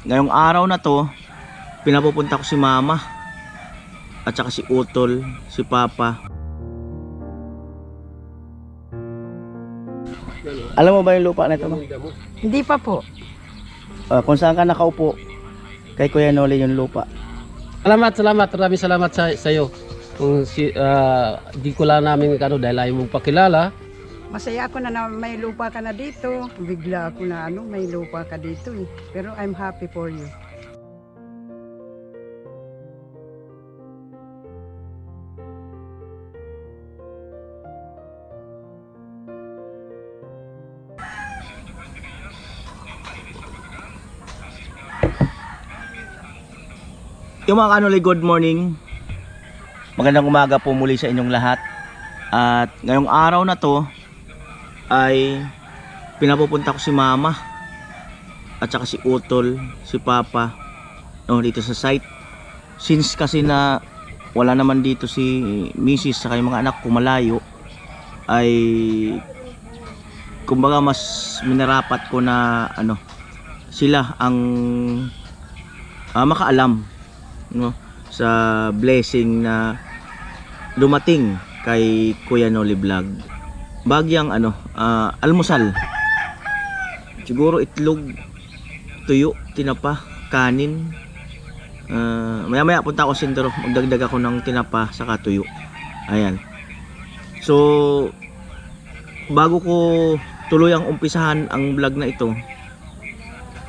ngayong araw na to, pinapupunta ko si mama at saka si Utol, si Papa. Alam mo ba yung lupa na ito? Hindi pa po. Kung saan ka nakaupo, kay Kuya Noli yung lupa. Salamat. Maraming salamat sa iyo. Kung di ko lang namin dahil ayaw mong pakilala. Masaya ako na may lupa ka na dito. Bigla ako na may lupa ka dito eh. Pero I'm happy for you. Yung mga kanoli, good morning. Magandang umaga po muli sa inyong lahat. At ngayong araw na to ay pinapupunta ko si mama at saka si Utol, si Papa dito sa site. Since kasi na wala naman dito si Mrs. saka yung mga anak ko malayo, ay kumbaga mas minarapat ko na sila ang makaalam sa blessing na dumating kay Kuya Noli Vlog. Bagyang almusal, siguro itlog, tuyo, tinapa, kanin. Maya maya punta ako sindro, magdagdag ako ng tinapa saka tuyo. Ayan. So bago ko tuluyang umpisahan ang vlog na ito,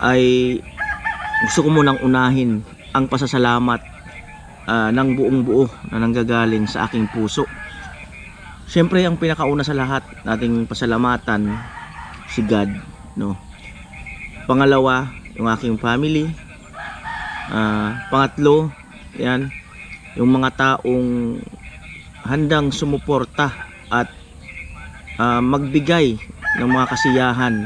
ay gusto ko munang unahin ang pasasalamat ng buong buo na nanggagaling sa aking puso. Siyempre ang pinakauna sa lahat nating pasalamatan si God, Pangalawa, yung aking family. Pangatlo, yan, yung mga taong handang sumuporta at magbigay ng mga kasiyahan,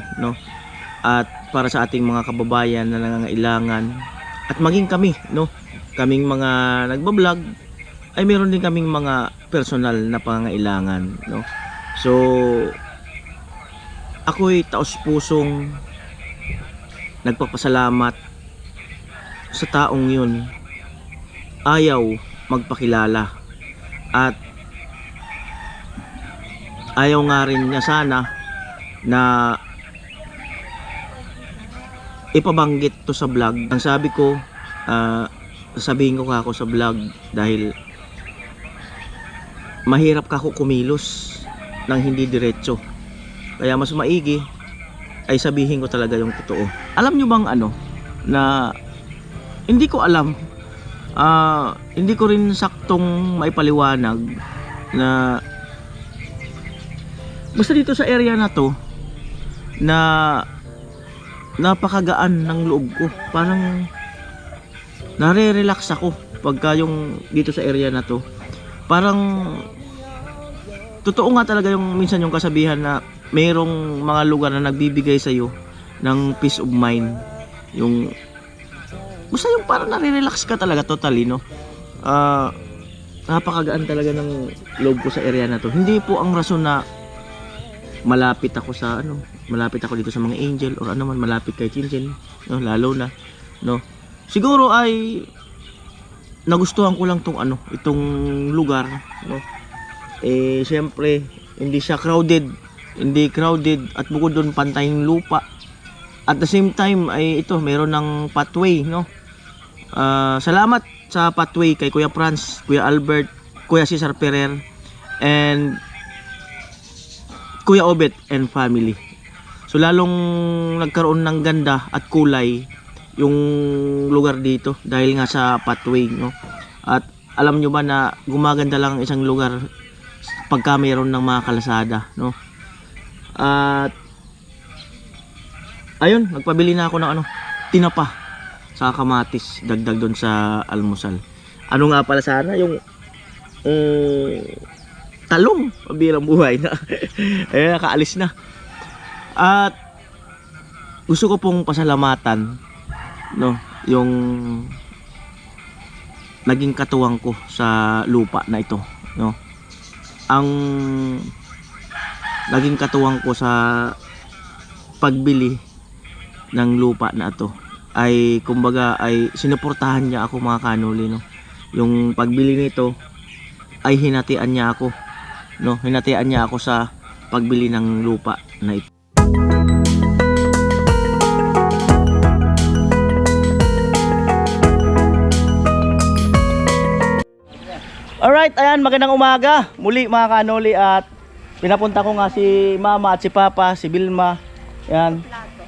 at para sa ating mga kababayan na nangangailangan, at maging kami, kaming mga nagbablog, ay meron din kaming mga personal na pangangailangan, So ako'y taos pusong nagpapasalamat sa taong yun ayaw magpakilala, at ayaw nga rin niya sana na ipabanggit to sa vlog. Ang sabi ko, sabihin ko ako sa vlog dahil mahirap ka ko kumilos ng hindi diretso, kaya mas maigi ay sabihin ko talaga yung totoo. Alam nyo bang na hindi ko alam, hindi ko rin saktong maipaliwanag na basta dito sa area na to na napakagaan ng loob ko. Parang nare-relax ako pagka yung dito sa area na to. Parang totoo nga talaga yung minsan yung kasabihan na mayroong mga lugar na nagbibigay sa iyo ng peace of mind. Yung basta yung parang nare-relax ka talaga totally, napakagaan talaga ng loob ko sa area na to. Hindi po ang rason na malapit ako sa malapit ako dito sa mga angel or malapit kay Chinchin, lalo na, siguro ay nagustuhan ko lang itong lugar, siyempre hindi siya crowded, at bukod doon pantayong lupa. At the same time ay ito meron ng pathway, salamat sa pathway kay Kuya Franz, Kuya Albert, Kuya Cesar Ferrer, and Kuya Obet and family. So lalong nagkaroon ng ganda at kulay yung lugar dito dahil nga sa pathway, At alam nyo ba na gumaganda lang isang lugar pagka mayroon ng mga kalasada, At ayun, nagpabili na ako ng tinapa sa kamatis, dagdag doon sa almusal. Nga pala sana yung talong, pabirang buhay na. Nakaalis na. At gusto ko pong pasalamatan yung naging katuwang ko sa lupa na ito, ang naging katuwang ko sa pagbili ng lupa na ito ay kumbaga ay sinuportahan niya ako mga kanoli, no. Yung pagbili nito ay hinatian niya ako, no. Hinatian niya ako sa pagbili ng lupa na ito. Alright, ayan, magandang umaga muli mga kanoli, at pinapunta ko nga si mama at si papa, si Vilma. Ayan.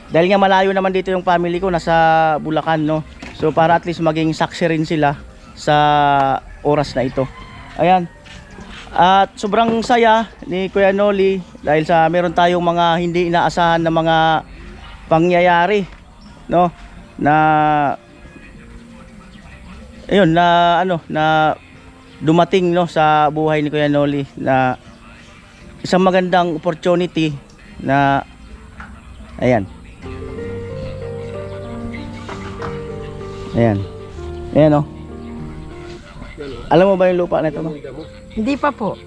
Dahil nga malayo naman dito yung family ko, nasa Bulacan, no. So para at least maging saksi rin sila sa oras na ito. Ayan. At sobrang saya ni Kuya Noli dahil sa meron tayong mga hindi inaasahan na mga pangyayari, no, na ayun, na ano, na dumating, no, sa buhay ni Kuya Noli, na isang magandang opportunity na ayan. Ayan. Ayan, oh. Alam mo ba yung lupa na ito, no? Hindi pa po.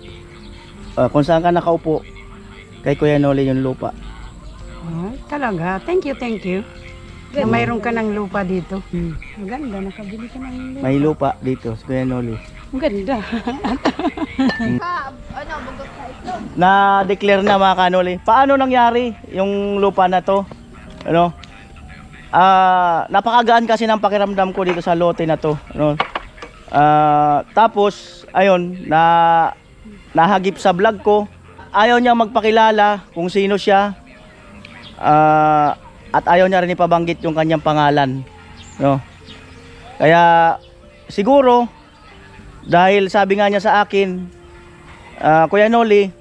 Kung saan ka nakaupo, kay Kuya Noli yung lupa. Talaga, thank you, thank you. Na mayroon ka ng lupa dito. Maganda, nakabili ka ng lupa. May lupa dito, si Kuya Noli. Maganda. Na-declare na mga kanoli. Paano nangyari yung lupa na to? Ano? Napakagaan kasi ng pakiramdam ko dito sa lote na to, ano? Tapos ayun, nahagip sa vlog ko. Ayaw niya magpakilala kung sino siya. At ayaw niya rin ipabanggit yung kanyang pangalan, no? Kaya siguro dahil sabi nga niya sa akin, Kuya Noli,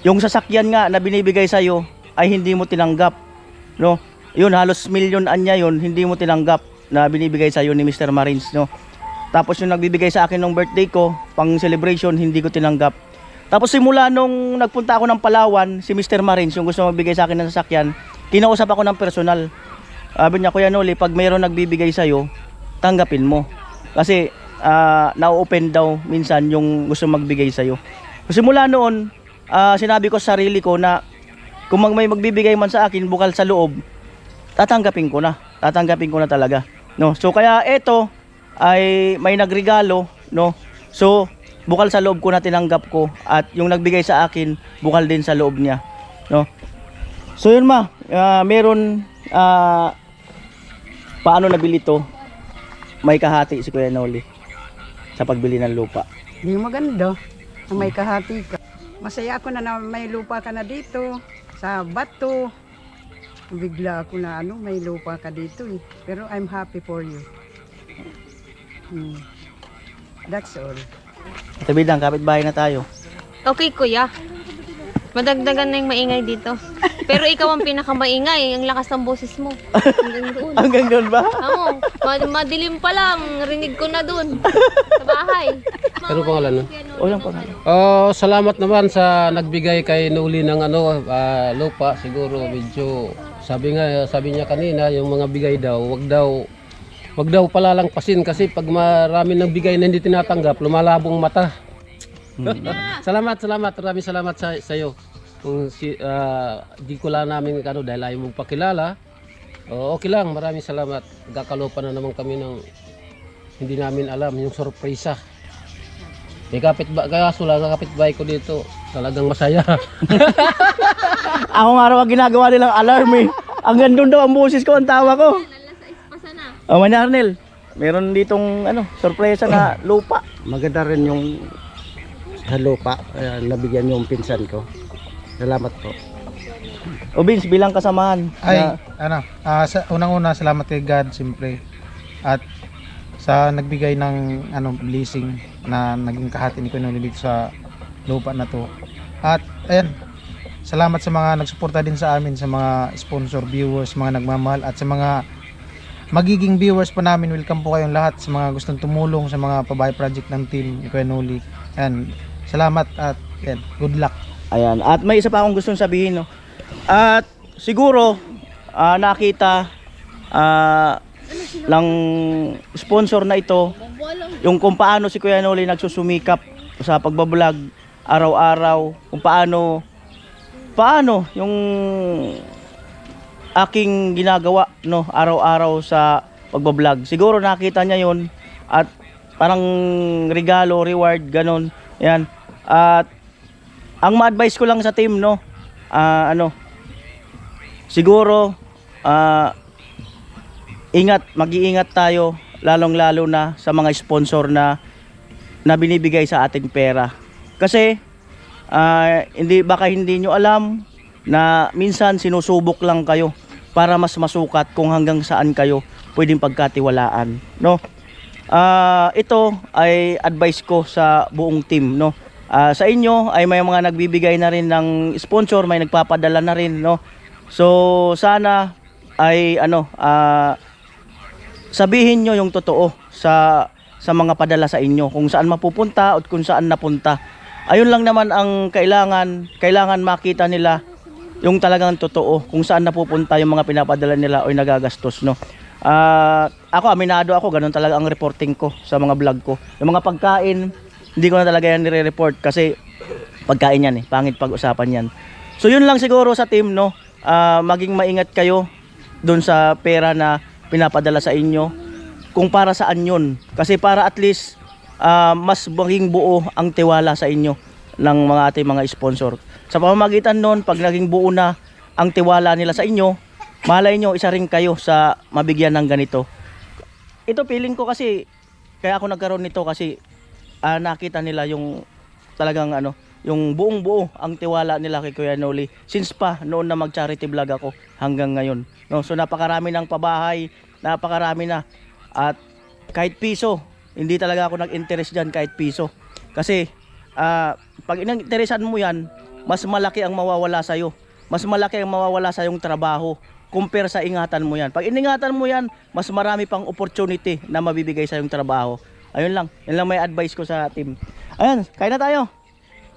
yung sasakyan nga na binibigay sa iyo ay hindi mo tinanggap, no? Yun, halos milyon-an niya yun, hindi mo tinanggap na binibigay sa iyo ni Mr. Marins, no? Tapos yung nagbibigay sa akin ng birthday ko, pang celebration, hindi ko tinanggap. Tapos simula nung nagpunta ako ng Palawan, si Mr. Marins, yung gusto magbigay sa akin ng sasakyan, kinausap ako ng personal. Sabi niya, Kuya Noli, pag mayroon nagbibigay sa iyo, tanggapin mo. Kasi na-open daw minsan yung gusto magbigay sa iyo. Simula noon, sinabi ko sa sarili ko na kung may magbibigay man sa akin bukal sa loob, tatanggapin ko na. Tatanggapin ko na talaga, no? So kaya ito ay may nagregalo, no? So bukal sa loob ko na tinanggap ko, at yung nagbigay sa akin bukal din sa loob niya, no? So yun ma, meron paano nabili to? May kahati si Kuya Noli sa pagbili ng lupa. Di maganda na may kahati ka. Masaya ako na may lupa ka na dito sa Bato. Bigla ako na may lupa ka dito eh. Pero I'm happy for you. That's all. Tabi lang, kapitbahay na tayo. Okay, kuya. Madagdagan na yung maingay dito. Pero ikaw ang pinakamaingay. Ang lakas ng boses mo. Hanggang doon. Hanggang doon ba? Oo. Madilim pa lang. Rinig ko na doon. Sa bahay. Pero pangalan, no? O lang pangalan. Salamat naman sa nagbigay kay Noli ng lupa. Siguro medyo sabi niya kanina, yung mga bigay daw, wag daw palalangpasin kasi pag marami ng bigay na hindi tinatanggap, lumalabong mata. Salamat. Maraming salamat sa iyo. Kung di ko lang namin dahil ayaw mong pakilala. Okay lang, maraming salamat. Gakalopa na naman kami ng hindi namin alam, yung sorpresa. Kaso lang kapitbahay ko dito, talagang masaya. Ako nga raw ang ginagawa nilang alarm eh. Ang gandun daw ang boses ko, ang tawa ko. Oh, Manny Arnel, meron ditong sorpresa na lupa. Maganda rin yung sa lupa, nabigyan yung pinsan ko. Salamat po. O Vince, bilang kasamahan. Unang-una salamat kay God siyempre. At sa nagbigay ng blessing na naging kahati ni Kuya Noli dito sa lupa na to. At ayan, salamat sa mga nagsuporta din sa amin, sa mga sponsor, viewers, mga nagmamahal, at sa mga magiging viewers pa namin. Welcome po kayong lahat, sa mga gustong tumulong sa mga pabahay project ng team ni Kuya Noli. Ayan, salamat at ayan, good luck. Ayan, at may isa pa akong gustong sabihin, no. At siguro nakita lang sponsor na ito yung kung paano si Kuya Noli nagsusumikap sa pagbablog araw-araw, kung paano yung aking ginagawa, no, araw-araw sa pagbablog. Siguro nakita niya 'yon at parang regalo, reward, ganon. Yan. At ang ma-advise ko lang sa team, no, siguro mag-iingat tayo, lalong-lalo na sa mga sponsor na binibigay sa ating pera. Kasi baka hindi nyo alam na minsan sinusubok lang kayo para mas masukat kung hanggang saan kayo pwedeng pagkatiwalaan, no? Ito ay advice ko sa buong team, no? Sa inyo ay may mga nagbibigay na rin ng sponsor, may nagpapadala na rin, no? So sana ay sabihin nyo yung totoo sa mga padala sa inyo, kung saan mapupunta at kung saan napunta. Ayun lang naman ang kailangan makita nila, yung talagang totoo, kung saan napupunta yung mga pinapadala nila o nagagastos, no? Ako, aminado ako, ganun talaga ang reporting ko sa mga vlog ko. Yung mga pagkain, hindi ko na talaga yan nire-report kasi pagkain yan pangit pag-usapan yan. So yun lang siguro sa team, no? Maging maingat kayo dun sa pera na pinapadala sa inyo, kung para saan yun. Kasi para at least mas maging buo ang tiwala sa inyo ng mga ating mga sponsor. Sa pamamagitan nun, pag naging buo na ang tiwala nila sa inyo, malay nyo, isa rin kayo sa mabigyan ng ganito. Ito feeling ko kasi, kaya ako nagkaroon nito kasi nakita nila yung talagang yung buong buo ang tiwala nila kay Kuya Noli. Since pa noon na mag-charity vlog ako hanggang ngayon, no? So napakarami ng pabahay, napakarami na. At kahit piso, hindi talaga ako nag-interest dyan kahit piso. Kasi pag ininteresan mo yan, mas malaki ang mawawala sa'yo. Mas malaki ang mawawala sa yung trabaho compare sa ingatan mo yan. Pag iningatan mo yan, mas marami pang opportunity na mabibigay sa yung trabaho. Ayun lang. Yan lang may advice ko sa team. Ayan, kain na tayo.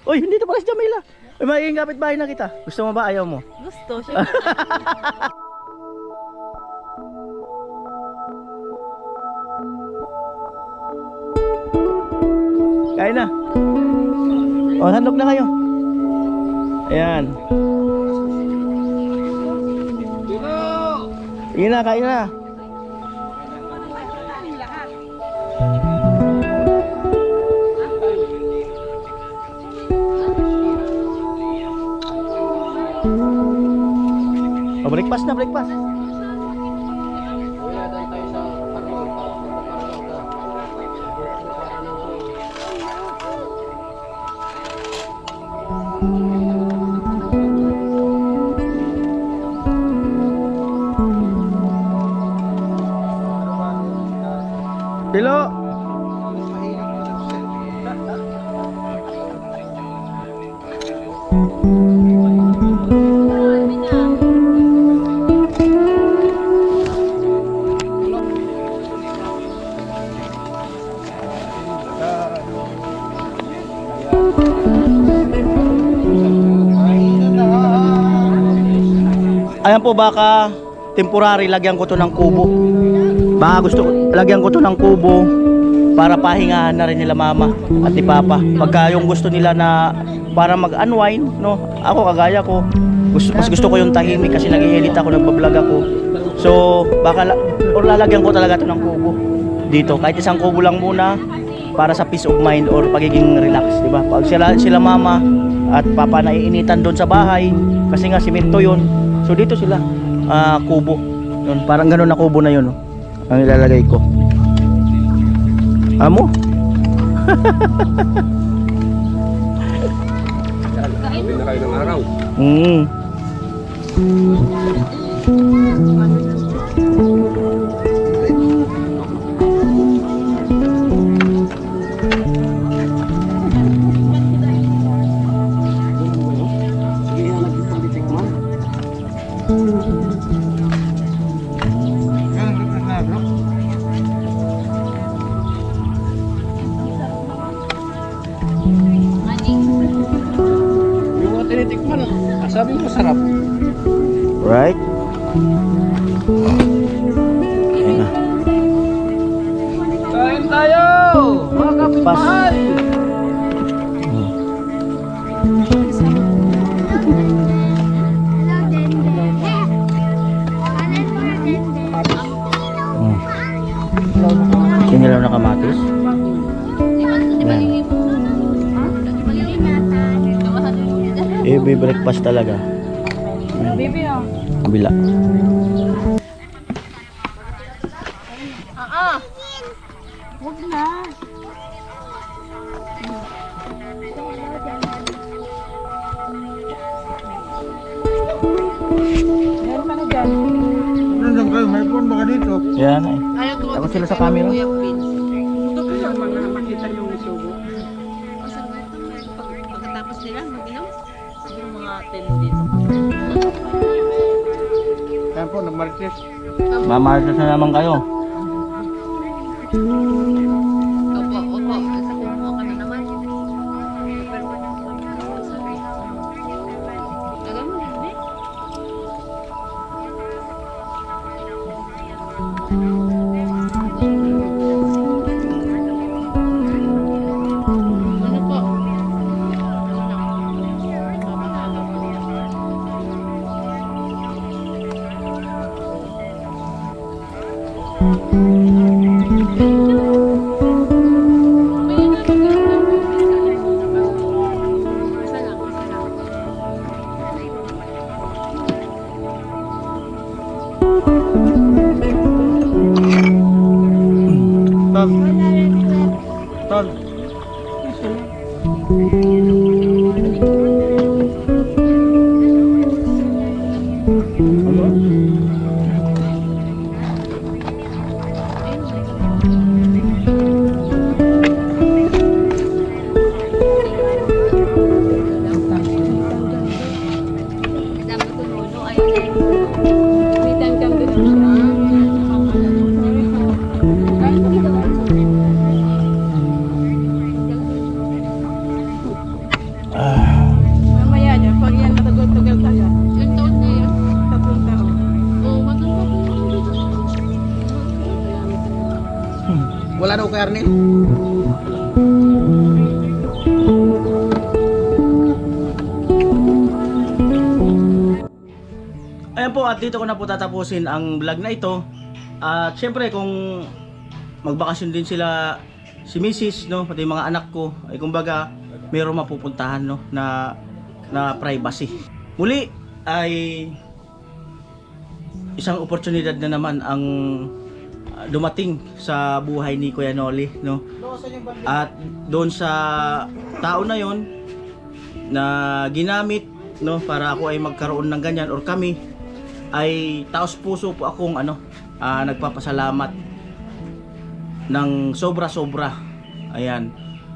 Uy, hindi na pala si Jamila. Uy, magiging kapitbahay na kita. Gusto mo ba? Ayaw mo? Gusto, syempre. Kain na. O, handog na kayo. Ayan. Sige na, kain na. O, breakfast na, breakfast. Pilo. Ayan po, baka temporary lagyan ko to ng kubo. Baka gusto lagyan ko to ng kubo para pahingahan na rin nila mama at ni papa. Pagka yung gusto nila na para mag-unwind, no? Ako kagaya ko, mas gusto ko yung tahimik kasi nag-i-edit ako, nagbablog ako. So, baka lalagyan ko talaga to ng kubo dito. Kahit isang kubo lang muna para sa peace of mind or pagiging relax, di ba? Pag sila mama at papa naiinitan doon sa bahay kasi nga simento yun. So dito sila kubo. Yun, parang ganoon na kubo na yun, no? Ang ilalagay ko. Amo? Hindi na kayo ng araw. Yung mga tinitikman, sabi mo masarap. Right? Ayan na. Kain tayo! Mga kapitbahay! Hilaw na kamatis. I-breakfast talaga. Bibi oh. Kabila. Huwag na. Meron ka na dyan. Nandang kayo, may phone baka dito. Yan ay. Ayaw ko Takot sila sa camera. Kuya Prince. Kaya mga makita yung sugo. Pagkatapos nila, mag-inom. Siguro mga 10 dito. Kaya po, nagmartes. Mamartas na naman kayo. Opo, opo. Sa kumuha ka na naman. Alam mo, Lisbe? Ano po? Tol. Tol. Dapat tununo, ayun. Bitan kang doon. Mamaya niya, pag yan matagal-tagal tayo. Ilang taon na yan? 3 taon. Oo, matanda po. Wala daw kay Arnel. Ayan po, at dito ko na po tatapusin ang vlog na ito. At syempre kung magbakasyon din sila si Mrs. no, pati yung mga anak ko, ay kumbaga mayroong mapupuntahan no na privacy. Muli ay isang oportunidad na naman ang dumating sa buhay ni Kuya Noli no. At doon sa tao na yon na ginamit no para ako ay magkaroon ng ganyan, or kami ay taos puso po akong nagpapasalamat ng sobra-sobra. Ayan.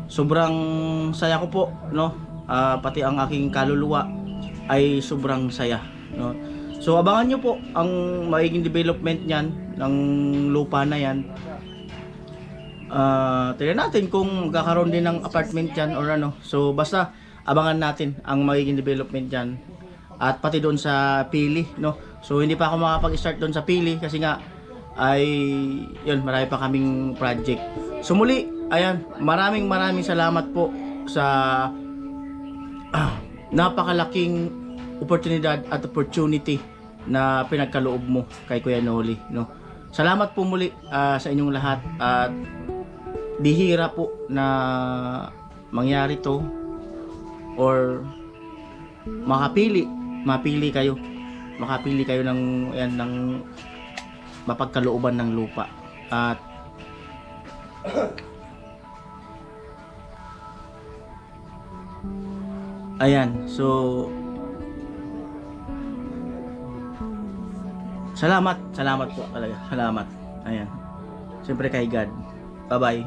Sobrang saya ko po no. Pati ang aking kaluluwa ay sobrang saya no. So abangan nyo po ang magiging development niyan ng lupa na yan. Tignan natin kung magkakaroon din ng apartment yan or ano. So basta abangan natin ang magiging development diyan. At pati doon sa Pili no. So hindi pa ako makapag-start doon sa Pili kasi nga ay yun, marami pa kaming project. So muli, ayan, maraming salamat po sa napakalaking oportunidad at opportunity na pinagkaloob mo kay Kuya Noli no. Salamat po muli sa inyong lahat, at bihira po na mangyari to or mapili kayo ng ng mapagkalooban ng lupa. At ayan, so salamat po talaga, salamat. Ayan, siyempre kay God. Bye bye.